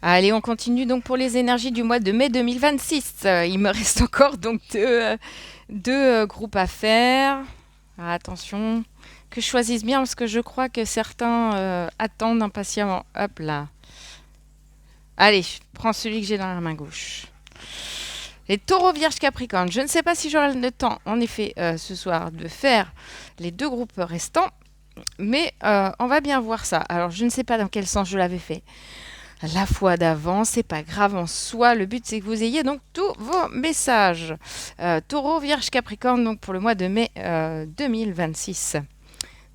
Allez, on continue donc pour les énergies du mois de mai 2026. Il me reste encore donc deux groupes à faire. Ah, attention, que je choisisse bien parce que je crois que certains attendent impatiemment. Hop là. Allez, je prends celui que j'ai dans la main gauche. Les taureaux, vierges, capricornes. Je ne sais pas si j'aurai le temps, en effet, ce soir, de faire les deux groupes restants. Mais on va bien voir ça. Alors, je ne sais pas dans quel sens je l'avais fait la fois d'avant, c'est pas grave en soi. Le but, c'est que vous ayez donc tous vos messages. Taureau, Vierge, Capricorne, donc pour le mois de mai 2026.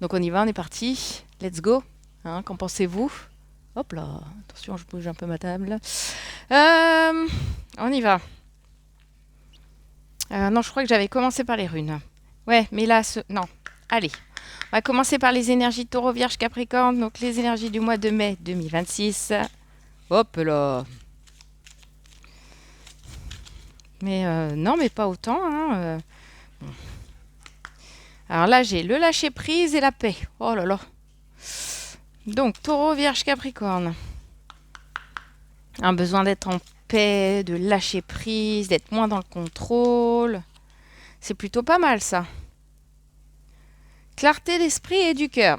Donc on y va, on est parti. Let's go. Hein, qu'en pensez-vous? Hop là, attention, je bouge un peu ma table. On y va. Non, je crois que j'avais commencé par les runes. Ouais, mais là, non. Allez, on va commencer par les énergies de Taureau, Vierge, Capricorne. Donc les énergies du mois de mai 2026. Hop là. Mais non, mais pas autant. Hein, bon. Alors là, j'ai le lâcher prise et la paix. Oh là là. Donc, taureau, vierge, capricorne. Un besoin d'être en paix, de lâcher prise, d'être moins dans le contrôle. C'est plutôt pas mal ça. Clarté d'esprit et du cœur.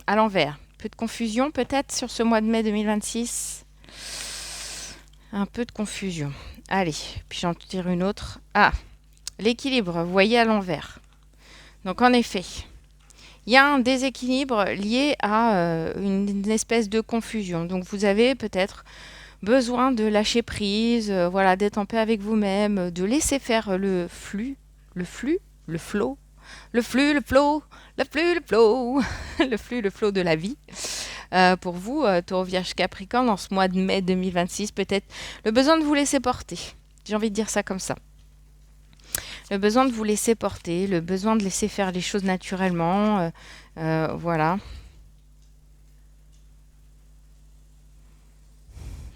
À l'envers. Peu de confusion peut-être sur ce mois de mai 2026. Un peu de confusion. Allez, puis j'en tire une autre. Ah, l'équilibre, vous voyez à l'envers. Donc en effet, il y a un déséquilibre lié à une espèce de confusion. Donc vous avez peut-être besoin de lâcher prise, voilà, d'être en paix avec vous-même, de laisser faire le flux, le flow, le flux, le flow, le flux, le flow, le flux, le flow de la vie. Pour vous, Taureau, Vierge, Capricorne, en ce mois de mai 2026, peut-être le besoin de vous laisser porter. J'ai envie de dire ça comme ça. Le besoin de vous laisser porter, le besoin de laisser faire les choses naturellement. Voilà.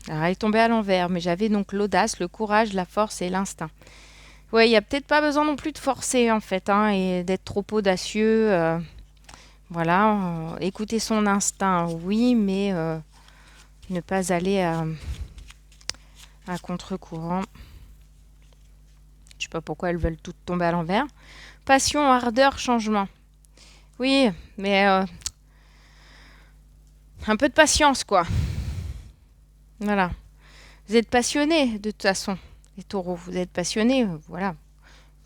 Alors, elle est tombée à l'envers, mais j'avais donc l'audace, le courage, la force et l'instinct. Oui, il n'y a peut-être pas besoin non plus de forcer, en fait, hein, et d'être trop audacieux. Voilà. Écouter son instinct, oui, mais ne pas aller à contre-courant. Je sais pas pourquoi elles veulent toutes tomber à l'envers. Passion, ardeur, changement. Oui, mais un peu de patience, quoi. Voilà. Vous êtes passionné, de toute façon, les taureaux. Vous êtes passionné, voilà.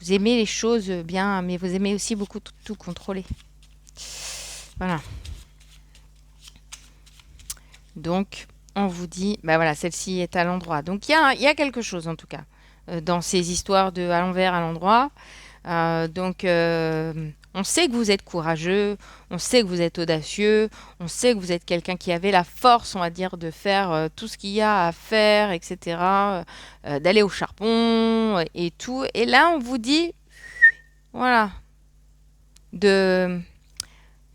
Vous aimez les choses bien, mais vous aimez aussi beaucoup tout contrôler. Voilà. Donc, on vous dit, bah voilà, celle-ci est à l'endroit. Donc, il y a quelque chose, en tout cas, dans ces histoires de à l'envers, à l'endroit. Donc, on sait que vous êtes courageux, on sait que vous êtes audacieux, on sait que vous êtes quelqu'un qui avait la force, on va dire, de faire tout ce qu'il y a à faire, etc. D'aller au charbon et tout. Et là, on vous dit, voilà, de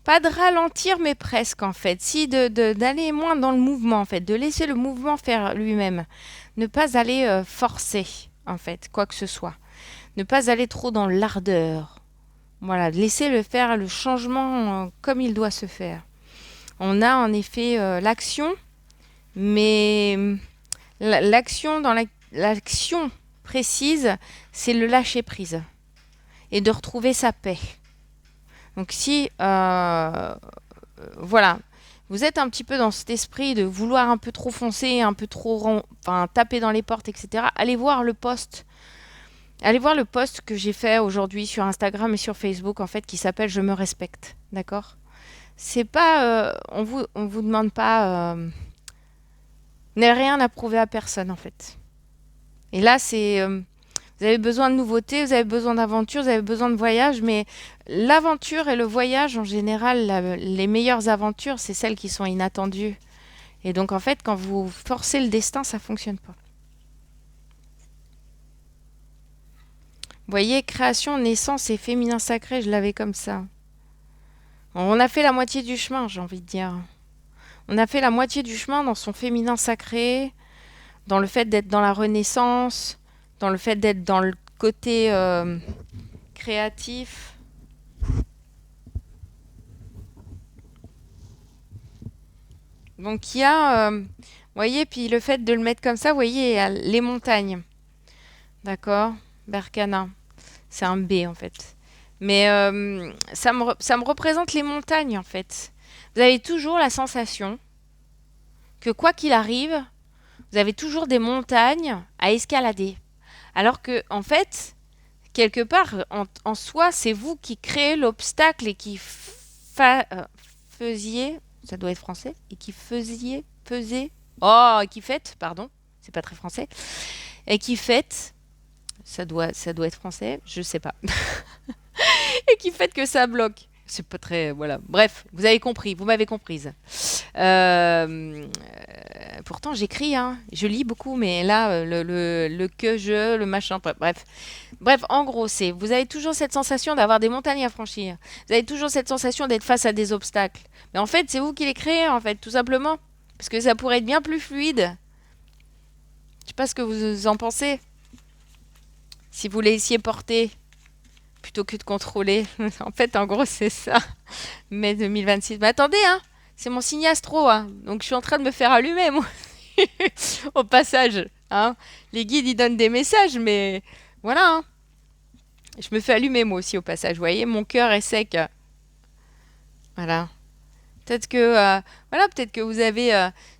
pas de ralentir, mais presque en fait. Si d'aller moins dans le mouvement en fait, de laisser le mouvement faire lui-même, ne pas aller forcer en fait quoi que ce soit, ne pas aller trop dans l'ardeur. Voilà, laisser le faire le changement comme il doit se faire. On a en effet l'action, mais l'action l'action précise, c'est le lâcher prise et de retrouver sa paix. Donc si voilà, vous êtes un petit peu dans cet esprit de vouloir un peu trop foncer, un peu trop enfin taper dans les portes, etc. Allez voir le post que j'ai fait aujourd'hui sur Instagram et sur Facebook en fait qui s'appelle Je me respecte, d'accord? C'est pas on vous demande pas n'avez rien à prouver à personne en fait. Et là c'est vous avez besoin de nouveautés, vous avez besoin d'aventure, vous avez besoin de voyage, mais l'aventure et le voyage, en général, les meilleures aventures, c'est celles qui sont inattendues. Et donc, en fait, quand vous forcez le destin, ça fonctionne pas. Vous voyez, création, naissance et féminin sacré, je l'avais comme ça. On a fait la moitié du chemin, j'ai envie de dire. On a fait la moitié du chemin dans son féminin sacré, dans le fait d'être dans la renaissance, dans le fait d'être dans le côté créatif. Donc il y a Voyez, puis le fait de le mettre comme ça, vous voyez, il y a les montagnes. D'accord? Berkana. C'est un B en fait. Mais ça me représente les montagnes en fait. Vous avez toujours la sensation que quoi qu'il arrive, vous avez toujours des montagnes à escalader. Alors que, en fait, quelque part, en soi, c'est vous qui créez l'obstacle et qui faisiez, ça doit être français, et qui faisiez, oh, qui faites, pardon, c'est pas très français, et qui faites, ça doit être français, je sais pas, et qui fait que ça bloque. C'est pas très, voilà. Bref, vous avez compris, vous m'avez comprise. Pourtant, j'écris, hein. Je lis beaucoup, mais là, le que je, le machin, bref. Bref, en gros, c'est, vous avez toujours cette sensation d'avoir des montagnes à franchir. Vous avez toujours cette sensation d'être face à des obstacles. Mais en fait, c'est vous qui les créez, en fait, tout simplement. Parce que ça pourrait être bien plus fluide. Je sais pas ce que vous en pensez. Si vous laissiez porter plutôt que de contrôler. En fait, en gros, c'est ça. Mai 2026. Mais attendez, hein. C'est mon signe astro, hein. Donc, je suis en train de me faire allumer, moi. Au passage, hein. Les guides, ils donnent des messages, mais voilà, hein. Je me fais allumer, moi aussi, au passage. Vous voyez, mon cœur est sec. Voilà. Peut-être que, voilà, peut-être que vous avez,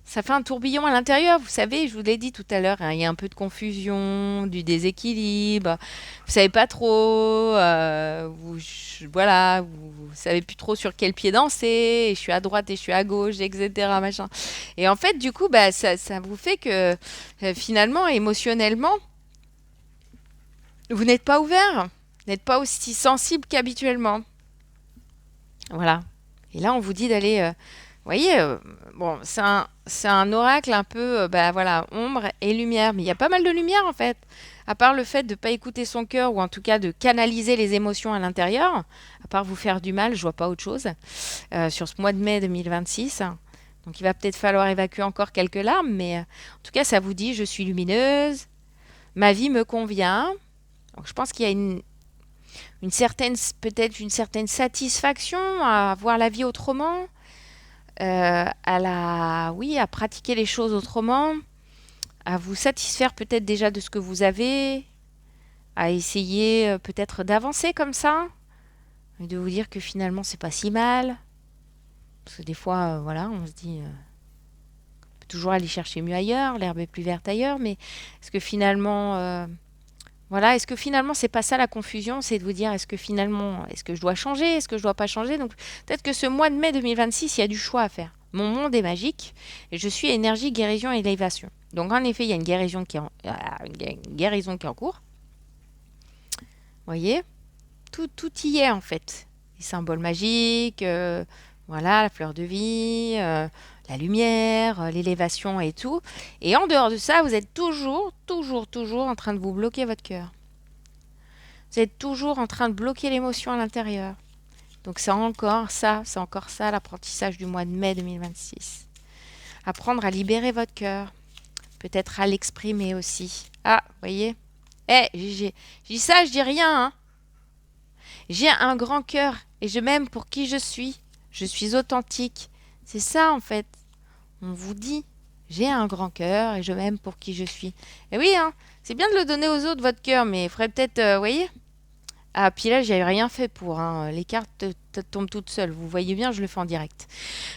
ça fait un tourbillon à l'intérieur. Vous savez, je vous l'ai dit tout à l'heure, hein, il y a un peu de confusion, du déséquilibre. Vous savez pas trop, voilà, vous savez plus trop sur quel pied danser. Et je suis à droite et je suis à gauche, etc., machin. Et en fait, du coup, bah, ça vous fait que, finalement, émotionnellement, vous n'êtes pas ouvert, vous n'êtes pas aussi sensible qu'habituellement. Voilà. Et là, on vous dit d'aller, vous voyez, bon, c'est un oracle un peu, bah voilà, ombre et lumière. Mais il y a pas mal de lumière en fait. À part le fait de ne pas écouter son cœur ou en tout cas de canaliser les émotions à l'intérieur, à part vous faire du mal, je vois pas autre chose sur ce mois de mai 2026. Donc il va peut-être falloir évacuer encore quelques larmes, mais en tout cas, ça vous dit, je suis lumineuse, ma vie me convient. Donc je pense qu'il y a une certaine, peut-être une certaine satisfaction à voir la vie autrement, oui, à pratiquer les choses autrement, à vous satisfaire peut-être déjà de ce que vous avez, à essayer peut-être d'avancer comme ça, et de vous dire que finalement c'est pas si mal, parce que des fois, voilà, on se dit, on peut toujours aller chercher mieux ailleurs, l'herbe est plus verte ailleurs, mais est-ce que finalement, voilà, est-ce que finalement c'est pas ça la confusion, c'est de vous dire est-ce que finalement, est-ce que je dois changer, est-ce que je dois pas changer? Donc peut-être que ce mois de mai 2026, il y a du choix à faire. Mon monde est magique et je suis énergie, guérison et élévation. Donc en effet, il y a une guérison une guérison qui est en cours. Vous voyez, tout y est en fait. Les symboles magiques, voilà, la fleur de vie, la lumière, l'élévation et tout. Et en dehors de ça, vous êtes toujours, toujours, toujours en train de vous bloquer votre cœur. Vous êtes toujours en train de bloquer l'émotion à l'intérieur. Donc c'est encore ça l'apprentissage du mois de mai 2026. Apprendre à libérer votre cœur, peut-être à l'exprimer aussi. Ah, vous voyez. Je dis ça, je dis rien, hein. J'ai un grand cœur et je m'aime pour qui je suis. Je suis authentique. C'est ça en fait. On vous dit, j'ai un grand cœur et je m'aime pour qui je suis. Et oui, hein, c'est bien de le donner aux autres, votre cœur, mais il faudrait peut-être, vous voyez. Ah, puis là, j'ai rien fait pour, hein. Les cartes tombent toutes seules. Vous voyez bien, je le fais en direct.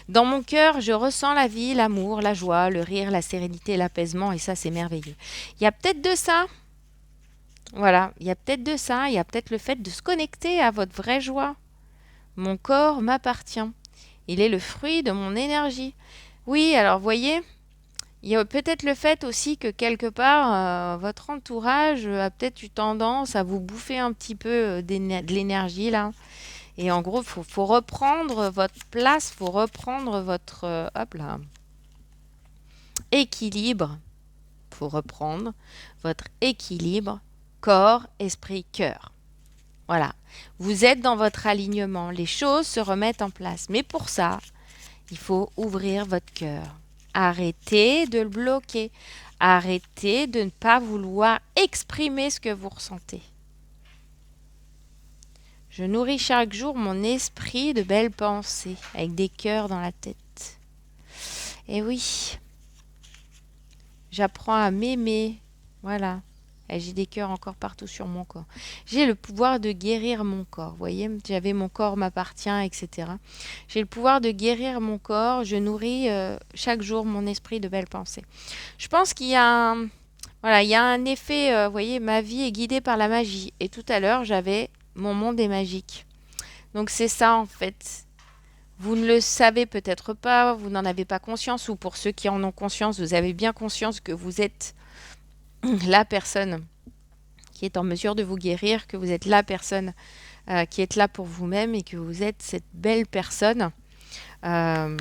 Dans mon cœur, je ressens la vie, l'amour, la joie, le rire, la sérénité, l'apaisement, et ça, c'est merveilleux. Il y a peut-être de ça. Voilà, il y a peut-être de ça. Il y a peut-être le fait de se connecter à votre vraie joie. Mon corps m'appartient. Il est le fruit de mon énergie. Oui, alors, voyez, il y a peut-être le fait aussi que quelque part, votre entourage a peut-être eu tendance à vous bouffer un petit peu de l'énergie là. Et en gros, faut reprendre votre place, faut reprendre votre hop là, équilibre. Faut reprendre votre équilibre corps, esprit, cœur. Voilà. Vous êtes dans votre alignement. Les choses se remettent en place. Mais pour ça, il faut ouvrir votre cœur. Arrêtez de le bloquer. Arrêtez de ne pas vouloir exprimer ce que vous ressentez. Je nourris chaque jour mon esprit de belles pensées, avec des cœurs dans la tête. Et oui, J'apprends à m'aimer. Voilà. Et j'ai des cœurs encore partout sur mon corps. J'ai le pouvoir de guérir mon corps. Vous voyez, j'avais mon corps m'appartient, etc. J'ai le pouvoir de guérir mon corps. Je nourris chaque jour mon esprit de belles pensées. Je pense qu'il y a un, voilà, il y a un effet, vous voyez, ma vie est guidée par la magie. Et tout à l'heure, j'avais mon monde est magique. Donc c'est ça en fait. Vous ne le savez peut-être pas, vous n'en avez pas conscience, ou pour ceux qui en ont conscience, vous avez bien conscience que vous êtes la personne qui est en mesure de vous guérir, que vous êtes la personne qui est là pour vous-même et que vous êtes cette belle personne euh,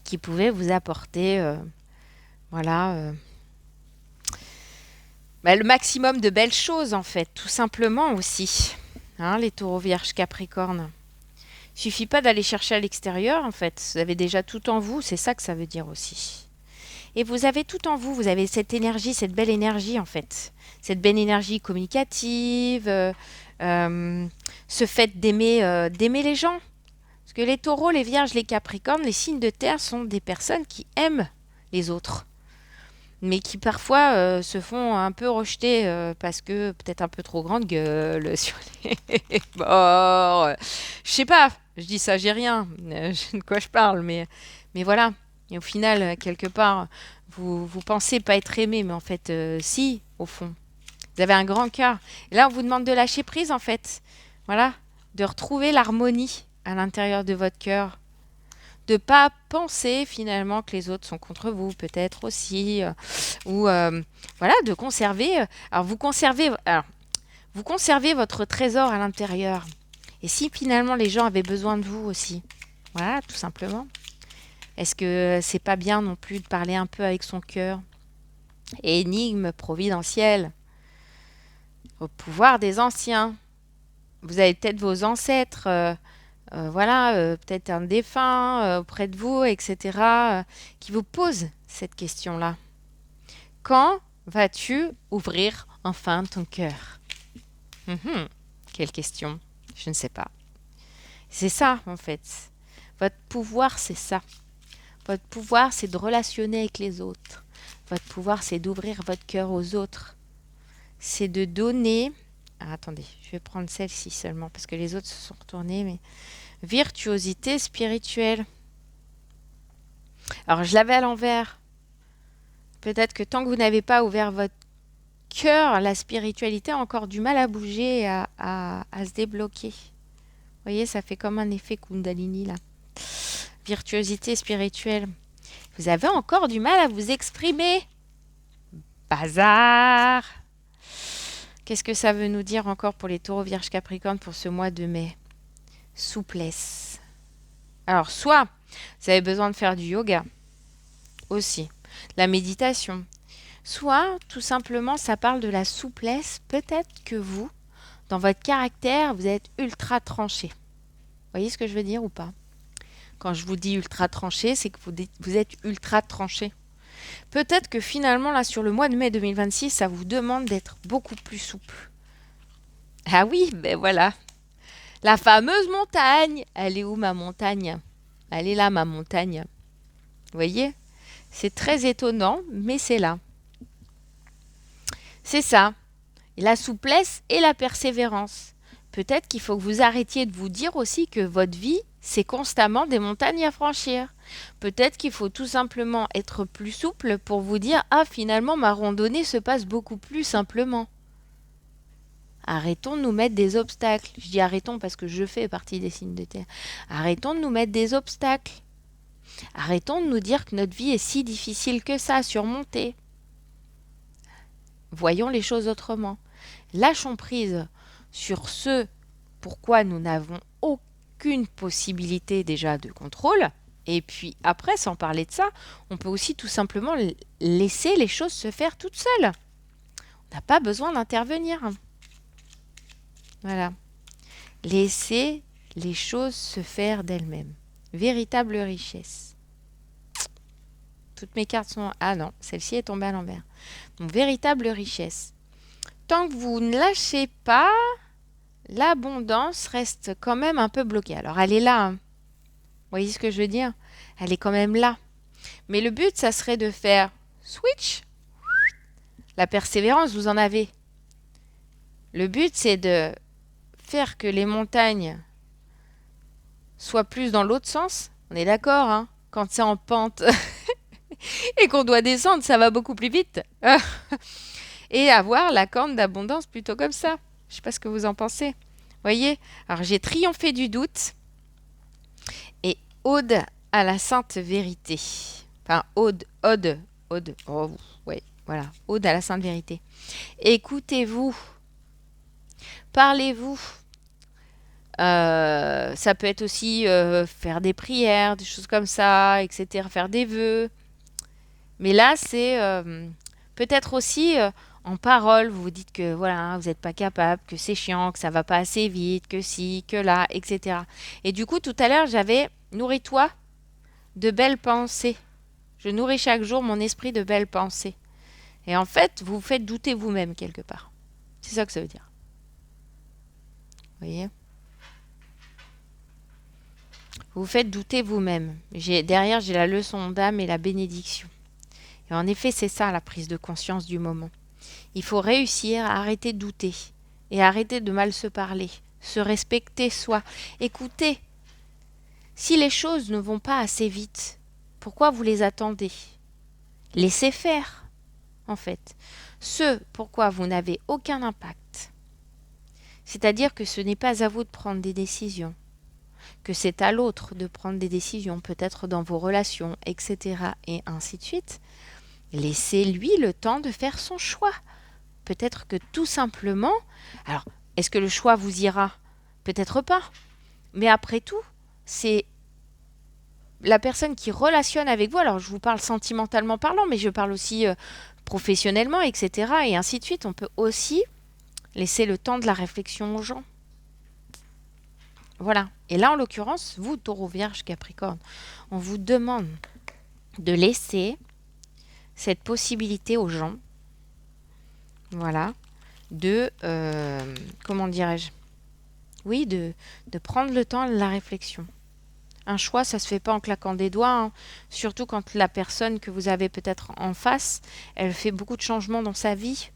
qui pouvait vous apporter voilà, bah, le maximum de belles choses en fait, tout simplement aussi. Hein, les taureaux vierges capricornes. Il suffit pas d'aller chercher à l'extérieur en fait, vous avez déjà tout en vous, c'est ça que ça veut dire aussi. Et vous avez tout en vous, vous avez cette énergie, cette belle énergie en fait. Cette belle énergie communicative, euh, ce fait d'aimer les gens. Parce que les taureaux, les vierges, les capricornes, les signes de terre sont des personnes qui aiment les autres. Mais qui parfois se font un peu rejeter parce que peut-être un peu trop grande gueule sur les bords. Je sais pas, je dis ça, j'ai rien, je sais de quoi je parle, mais voilà. Et au final, quelque part, vous pensez pas être aimé, mais en fait, si, au fond. Vous avez un grand cœur. Et là, on vous demande de lâcher prise, en fait. Voilà, de retrouver l'harmonie à l'intérieur de votre cœur, de pas penser finalement que les autres sont contre vous, peut-être aussi, ou voilà, de conserver. Vous conservez votre trésor à l'intérieur. Et si finalement les gens avaient besoin de vous aussi, voilà, tout simplement. Est-ce que c'est pas bien non plus de parler un peu avec son cœur? Énigme providentielle, au pouvoir des anciens. Vous avez peut-être vos ancêtres. Voilà, peut-être un défunt auprès de vous, etc., qui vous pose cette question-là. Quand vas-tu ouvrir enfin ton cœur? Quelle question? Je ne sais pas. C'est ça, en fait. Votre pouvoir, c'est ça. Votre pouvoir, c'est de relationner avec les autres. Votre pouvoir, c'est d'ouvrir votre cœur aux autres. C'est de donner... Ah, attendez, je vais prendre celle-ci seulement, parce que les autres se sont retournés, mais... Virtuosité spirituelle. Alors, je l'avais à l'envers. Peut-être que tant que vous n'avez pas ouvert votre cœur, la spiritualité a encore du mal à bouger et à se débloquer. Vous voyez, ça fait comme un effet Kundalini, là. Virtuosité spirituelle. Vous avez encore du mal à vous exprimer. Bazar. Qu'est-ce que ça veut nous dire encore pour les taureaux vierges capricornes pour ce mois de mai? Souplesse. Alors, soit vous avez besoin de faire du yoga aussi, la méditation, soit tout simplement ça parle de la souplesse. Peut-être que vous, dans votre caractère, vous êtes ultra tranché. Vous voyez ce que je veux dire ou pas? Quand je vous dis ultra tranché, c'est que vous êtes ultra tranché. Peut-être que finalement, là, sur le mois de mai 2026, ça vous demande d'être beaucoup plus souple. Ah oui, ben voilà. La fameuse montagne. Elle est où ma montagne? Elle est là, ma montagne. Vous voyez? C'est très étonnant, mais c'est là. C'est ça. La souplesse et la persévérance. Peut-être qu'il faut que vous arrêtiez de vous dire aussi que votre vie, c'est constamment des montagnes à franchir. Peut-être qu'il faut tout simplement être plus souple pour vous dire « Ah, finalement, ma randonnée se passe beaucoup plus simplement. » Arrêtons de nous mettre des obstacles. Je dis arrêtons parce que je fais partie des signes de terre. Arrêtons de nous mettre des obstacles. Arrêtons de nous dire que notre vie est si difficile que ça à surmonter. Voyons les choses autrement. Lâchons prise sur ce pourquoi nous n'avons aucune possibilité déjà de contrôle. Et puis après, sans parler de ça, on peut aussi tout simplement laisser les choses se faire toutes seules. On n'a pas besoin d'intervenir. Voilà. Laisser les choses se faire d'elles-mêmes. Véritable richesse. Toutes mes cartes sont... Ah non, celle-ci est tombée à l'envers. Donc, véritable richesse. Tant que vous ne lâchez pas, l'abondance reste quand même un peu bloquée. Alors, elle est là. Hein. Vous voyez ce que je veux dire? Elle est quand même là. Mais le but, ça serait de faire switch. La persévérance, vous en avez. Le but, c'est de faire que les montagnes soient plus dans l'autre sens. On est d'accord, hein? Quand c'est en pente et qu'on doit descendre, ça va beaucoup plus vite. Et avoir la corne d'abondance plutôt comme ça. Je sais pas ce que vous en pensez. Voyez? Alors j'ai triomphé du doute et ode à la sainte vérité. Enfin, ode. Oh, ouais, voilà. Ode à la sainte vérité. Écoutez-vous. Parlez-vous. Ça peut être aussi faire des prières, des choses comme ça, etc. Faire des vœux. Mais là, c'est peut-être aussi en parole, vous vous dites que voilà, hein, vous n'êtes pas capable, que c'est chiant, que ça va pas assez vite, que si, que là, etc. Et du coup, tout à l'heure, j'avais nourris-toi de belles pensées. Je nourris chaque jour mon esprit de belles pensées. Et en fait, vous vous faites douter vous-même quelque part. C'est ça que ça veut dire. Vous voyez? Vous vous faites douter vous-même. Derrière, j'ai la leçon d'âme et la bénédiction. Et en effet, c'est ça la prise de conscience du moment. Il faut réussir à arrêter de douter et arrêter de mal se parler, se respecter soi. Écoutez, si les choses ne vont pas assez vite, pourquoi vous les attendez? Laissez faire, en fait. Ce pourquoi vous n'avez aucun impact. C'est-à-dire que ce n'est pas à vous de prendre des décisions, que c'est à l'autre de prendre des décisions, peut-être dans vos relations, etc. et ainsi de suite. Laissez-lui le temps de faire son choix. Peut-être que tout simplement... Alors, est-ce que le choix vous ira? Peut-être pas. Mais après tout, c'est la personne qui relationne avec vous. Alors, je vous parle sentimentalement parlant, mais je parle aussi professionnellement, etc. Et ainsi de suite. On peut aussi laisser le temps de la réflexion aux gens. Voilà. Et là, en l'occurrence, vous, Taureau, Vierge, Capricorne, on vous demande de laisser cette possibilité aux gens, voilà, de, comment dirais-je, oui, de prendre le temps de la réflexion. Un choix, ça se fait pas en claquant des doigts, hein. Surtout quand la personne que vous avez peut-être en face, elle fait beaucoup de changements dans sa vie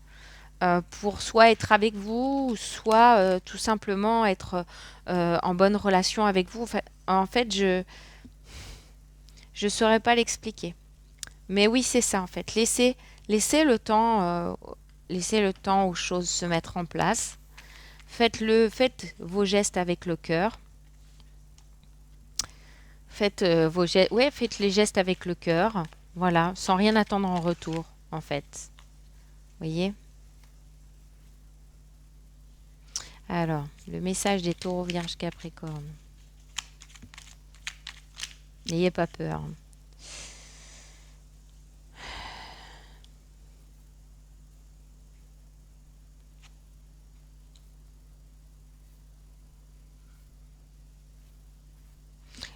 pour soit être avec vous, soit tout simplement être en bonne relation avec vous. En fait, je saurais pas l'expliquer. Mais oui, c'est ça en fait. Laissez le temps aux choses se mettre en place. Faites vos gestes avec le cœur. Faites faites les gestes avec le cœur. Voilà, sans rien attendre en retour, en fait. Voyez? Alors, le message des Taureaux, Vierge, Capricorne. N'ayez pas peur.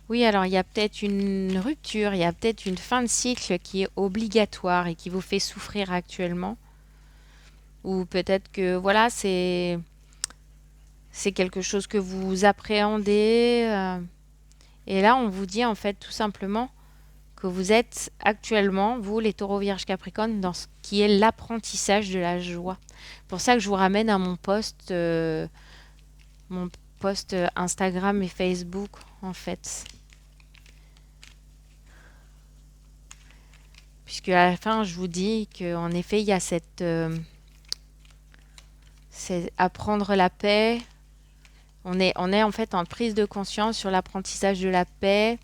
Oui, alors il y a peut-être une rupture, il y a peut-être une fin de cycle qui est obligatoire et qui vous fait souffrir actuellement. Ou peut-être que voilà, c'est quelque chose que vous appréhendez. Et là, on vous dit en fait tout simplement que vous êtes actuellement, vous les Taureaux, Vierge, Capricorne, dans ce qui est l'apprentissage de la joie. Pour ça que je vous ramène à mon post Instagram et Facebook en fait. Puisque à la fin, je vous dis qu'en effet, il y a c'est apprendre la paix. On est en fait en prise de conscience sur l'apprentissage de la paix,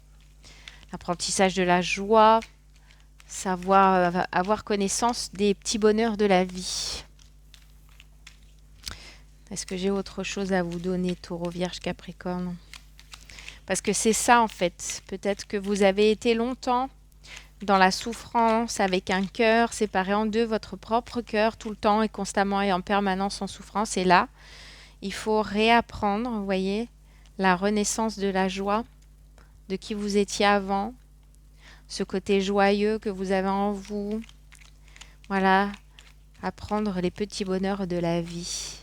l'apprentissage de la joie, savoir avoir connaissance des petits bonheurs de la vie. Est-ce que j'ai autre chose à vous donner, Taureau, Vierge, Capricorne? Parce que c'est ça en fait. Peut-être que vous avez été longtemps dans la souffrance, avec un cœur séparé en deux, votre propre cœur, tout le temps et constamment et en permanence en souffrance. Et là, il faut réapprendre, vous voyez, la renaissance de la joie, de qui vous étiez avant, ce côté joyeux que vous avez en vous. Voilà, apprendre les petits bonheurs de la vie.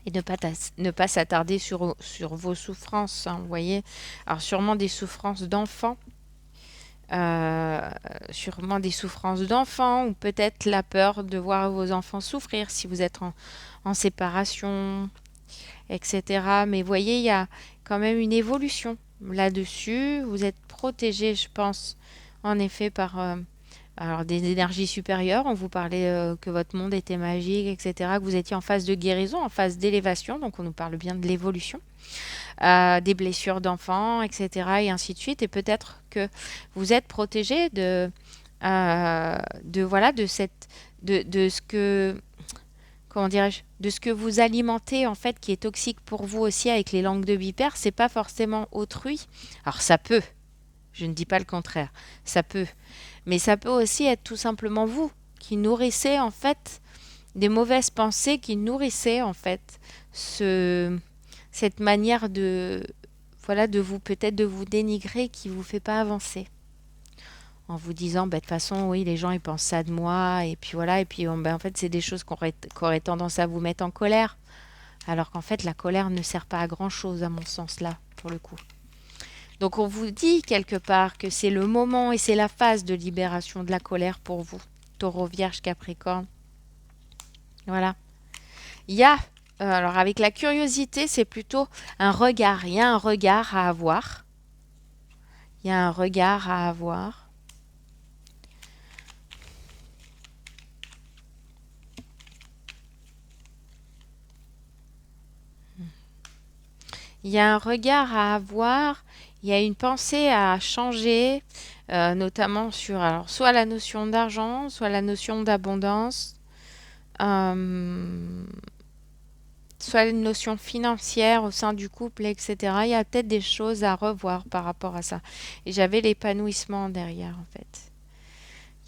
Et ne pas s'attarder sur vos souffrances, hein, vous voyez. Alors sûrement des souffrances d'enfants euh, sûrement des souffrances d'enfants ou peut-être la peur de voir vos enfants souffrir si vous êtes en séparation, etc. Mais voyez, il y a quand même une évolution là-dessus. Vous êtes protégé, je pense, en effet, par alors des énergies supérieures. On vous parlait que votre monde était magique, etc. Que vous étiez en phase de guérison, en phase d'élévation. Donc on nous parle bien de l'évolution. Des blessures d'enfants, etc. et ainsi de suite. Et peut-être que vous êtes protégé voilà, de ce que, comment dirais-je, de ce que vous alimentez en fait, qui est toxique pour vous aussi avec les langues de vipère. C'est pas forcément autrui. Alors ça peut. Je ne dis pas le contraire. Ça peut. Mais ça peut aussi être tout simplement vous qui nourrissez en fait des mauvaises pensées qui nourrissaient en fait ce, cette manière de voilà de vous peut-être de vous dénigrer qui vous fait pas avancer en vous disant bah, de toute façon oui les gens ils pensent ça de moi et puis voilà et puis bah, en fait c'est des choses qui auraient tendance à vous mettre en colère alors qu'en fait la colère ne sert pas à grand chose à mon sens là pour le coup. Donc on vous dit quelque part que c'est le moment et c'est la phase de libération de la colère pour vous, Taureau, Vierge, Capricorne. Voilà. Il y a, alors avec la curiosité, c'est plutôt un regard. Il y a un regard à avoir. Il y a un regard à avoir. Il y a un regard à avoir. Il y a une pensée à changer, notamment sur alors, soit la notion d'argent, soit la notion d'abondance, euh, soit une notion financière au sein du couple, etc. Il y a peut-être des choses à revoir par rapport à ça. Et j'avais l'épanouissement derrière, en fait.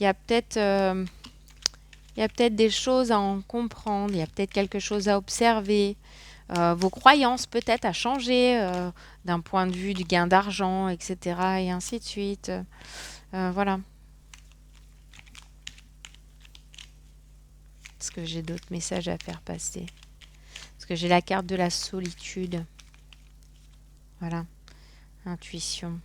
Il y a peut-être il y a peut-être des choses à en comprendre, il y a peut-être quelque chose à observer, vos croyances peut-être à changer d'un point de vue du gain d'argent, etc. et ainsi de suite. Voilà. Est-ce que j'ai d'autres messages à faire passer? Parce que j'ai la carte de la solitude. Voilà. Intuition.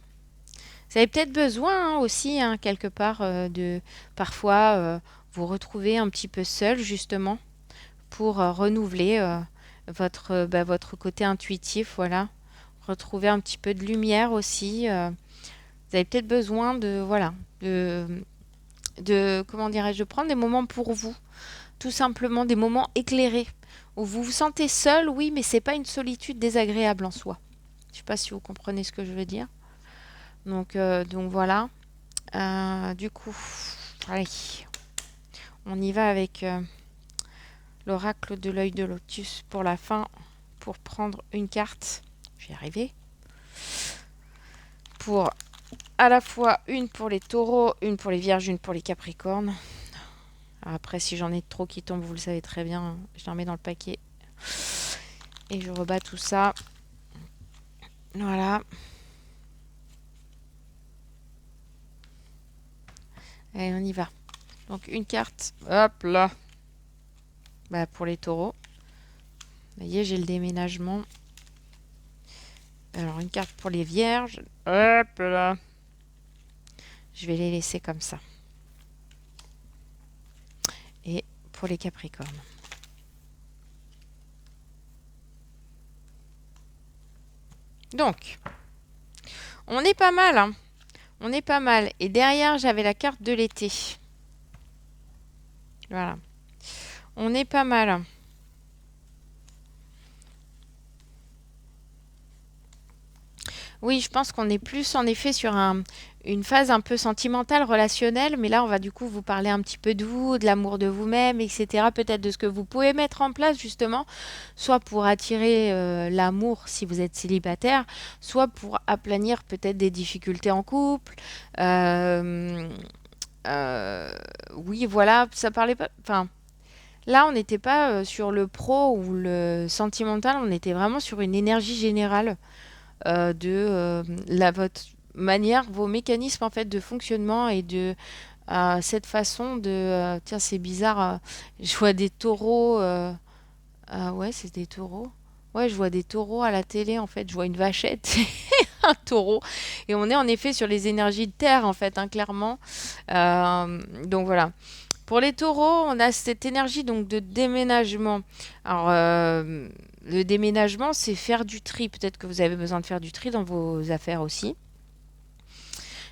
Vous avez peut-être besoin hein, aussi, hein, quelque part, de parfois vous retrouver un petit peu seul, justement, pour renouveler votre côté intuitif, voilà. Retrouver un petit peu de lumière aussi. Vous avez peut-être besoin de, voilà, comment dirais-je, de prendre des moments pour vous. Tout simplement des moments éclairés, où vous vous sentez seul, oui, mais c'est pas une solitude désagréable en soi. Je sais pas si vous comprenez ce que je veux dire. Donc voilà. Du coup, allez, on y va avec l'oracle de l'œil de lotus pour la fin, pour prendre une carte. Je vais y arriver. Pour à la fois une pour les taureaux, une pour les vierges, une pour les capricornes. Après, si j'en ai trop qui tombent, vous le savez très bien, je les remets dans le paquet. Et je rebats tout ça. Voilà. Allez, on y va. Donc une carte, hop là, bah, pour les taureaux. Vous voyez, j'ai le déménagement. Alors une carte pour les vierges, hop là. Je vais les laisser comme ça. Et pour les capricornes. Donc, on est pas mal, hein. On est pas mal. Et derrière, j'avais la carte de l'été. Voilà. On est pas mal. Oui, je pense qu'on est plus en effet sur une phase un peu sentimentale, relationnelle, mais là, on va du coup vous parler un petit peu de vous, de l'amour de vous-même, etc. Peut-être de ce que vous pouvez mettre en place justement, soit pour attirer l'amour si vous êtes célibataire, soit pour aplanir peut-être des difficultés en couple. Euh, euh, oui, voilà, ça parlait pas. Enfin, là, on n'était pas sur le pro ou le sentimental, on était vraiment sur une énergie générale votre manière, vos mécanismes en fait de fonctionnement et de cette façon de tiens c'est bizarre je vois des taureaux ouais c'est des taureaux ouais je vois des taureaux à la télé en fait je vois une vachette un taureau. Et on est en effet sur les énergies de terre, en fait, hein, clairement. Donc voilà. Pour les taureaux, on a cette énergie donc de déménagement. Alors, le déménagement, c'est faire du tri. Peut-être que vous avez besoin de faire du tri dans vos affaires aussi.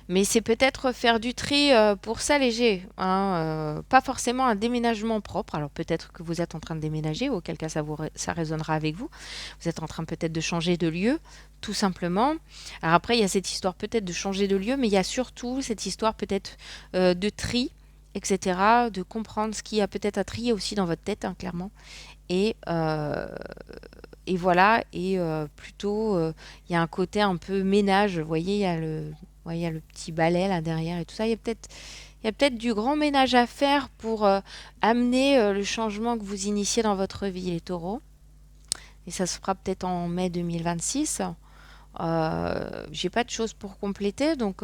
Mais c'est peut-être faire du tri pour s'alléger, hein, pas forcément un déménagement propre. Alors peut-être que vous êtes en train de déménager, auquel cas ça résonnera avec vous. Vous êtes en train peut-être de changer de lieu, tout simplement. Alors après, il y a cette histoire peut-être de changer de lieu, mais il y a surtout cette histoire peut-être de tri, etc., de comprendre ce qu'il y a peut-être à trier aussi dans votre tête, hein, clairement. Et, euh, et voilà, plutôt, il y a un côté un peu ménage, vous voyez, il y a le petit balai là derrière et tout ça. Il y a peut-être du grand ménage à faire pour amener le changement que vous initiez dans votre vie, les taureaux. Et ça se fera peut-être en mai 2026. J'ai pas de choses pour compléter, donc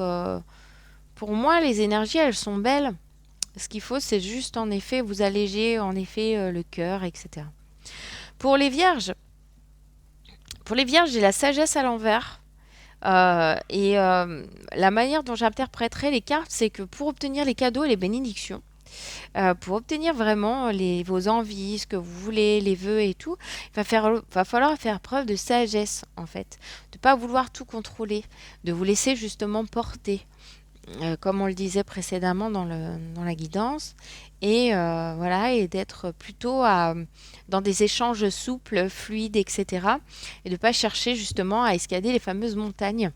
pour moi, les énergies, elles sont belles. Ce qu'il faut, c'est juste en effet vous alléger en effet le cœur, etc. Pour les vierges, j'ai la sagesse à l'envers. La manière dont j'interpréterai les cartes, c'est que pour obtenir les cadeaux et les bénédictions, pour obtenir vraiment vos envies, ce que vous voulez, les vœux et tout, va falloir faire preuve de sagesse, en fait. De ne pas vouloir tout contrôler, de vous laisser justement porter, comme on le disait précédemment dans la guidance, voilà, et d'être plutôt dans des échanges souples, fluides, etc. Et de ne pas chercher justement à escalader les fameuses montagnes.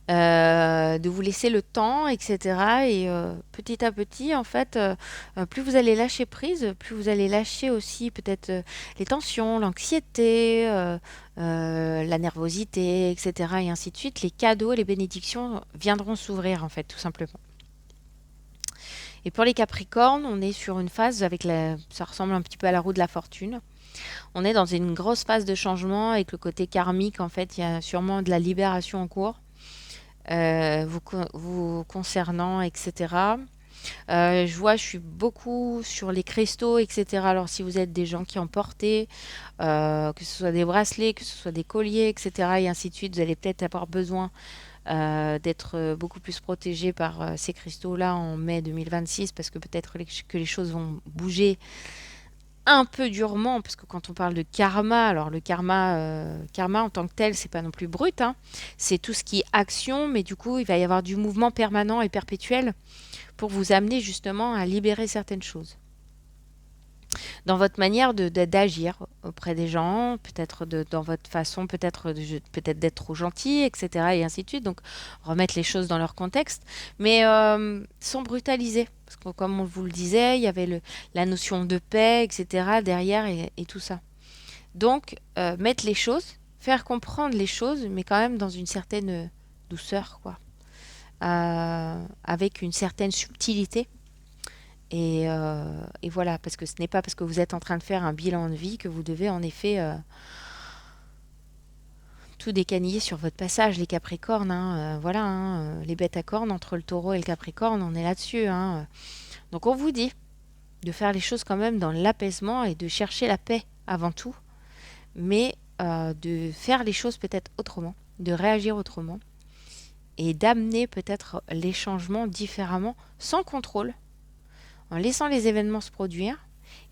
De vous laisser le temps, etc. Et petit à petit, en fait, plus vous allez lâcher prise, plus vous allez lâcher aussi peut-être les tensions, l'anxiété, la nervosité, etc. Et ainsi de suite. Les cadeaux, les bénédictions viendront s'ouvrir, en fait, tout simplement. Et pour les Capricornes, on est sur une phase ça ressemble un petit peu à la roue de la fortune. On est dans une grosse phase de changement avec le côté karmique. En fait, il y a sûrement de la libération en cours. Vous concernant, etc. Je suis beaucoup sur les cristaux, etc. Alors, si vous êtes des gens qui en portez, que ce soit des bracelets, que ce soit des colliers, etc., et ainsi de suite, vous allez peut-être avoir besoin d'être beaucoup plus protégé par ces cristaux-là en mai 2026, parce que peut-être que les choses vont bouger un peu durement, parce que quand on parle de karma, alors le karma en tant que tel, c'est pas non plus brut, hein. C'est tout ce qui est action, mais du coup, il va y avoir du mouvement permanent et perpétuel pour vous amener justement à libérer certaines choses. Dans votre manière d'agir auprès des gens, peut-être dans votre façon, peut-être d'être trop gentil, etc. et ainsi de suite. Donc, remettre les choses dans leur contexte, mais sans brutaliser. Parce que comme on vous le disait, il y avait la notion de paix, etc. derrière et tout ça. Donc, mettre les choses, faire comprendre les choses, mais quand même dans une certaine douceur, quoi. Avec une certaine subtilité. Et voilà, parce que ce n'est pas parce que vous êtes en train de faire un bilan de vie que vous devez en effet tout décaniller sur votre passage, les Capricornes, hein, voilà, hein, les bêtes à cornes entre le taureau et le Capricorne, on est là-dessus, hein. Donc on vous dit de faire les choses quand même dans l'apaisement et de chercher la paix avant tout, mais de faire les choses peut-être autrement, de réagir autrement et d'amener peut-être les changements différemment, sans contrôle, en laissant les événements se produire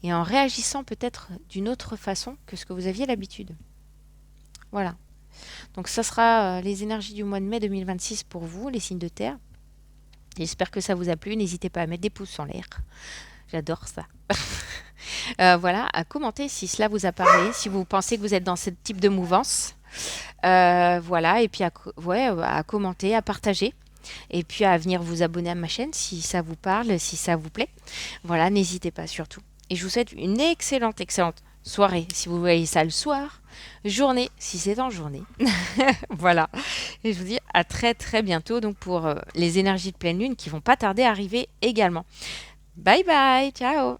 et en réagissant peut-être d'une autre façon que ce que vous aviez l'habitude. Voilà. Donc ça sera les énergies du mois de mai 2026 pour vous, les signes de terre. J'espère que ça vous a plu. N'hésitez pas à mettre des pouces en l'air. J'adore ça. Voilà, à commenter si cela vous a parlé, si vous pensez que vous êtes dans ce type de mouvance. Voilà, et puis à commenter, à partager. Et puis à venir vous abonner à ma chaîne si ça vous parle, si ça vous plaît. Voilà, n'hésitez pas surtout. Et je vous souhaite une excellente soirée si vous voyez ça le soir, journée si c'est en journée. Voilà. Et je vous dis à très très bientôt donc pour les énergies de pleine lune qui vont pas tarder à arriver également. Bye bye, ciao.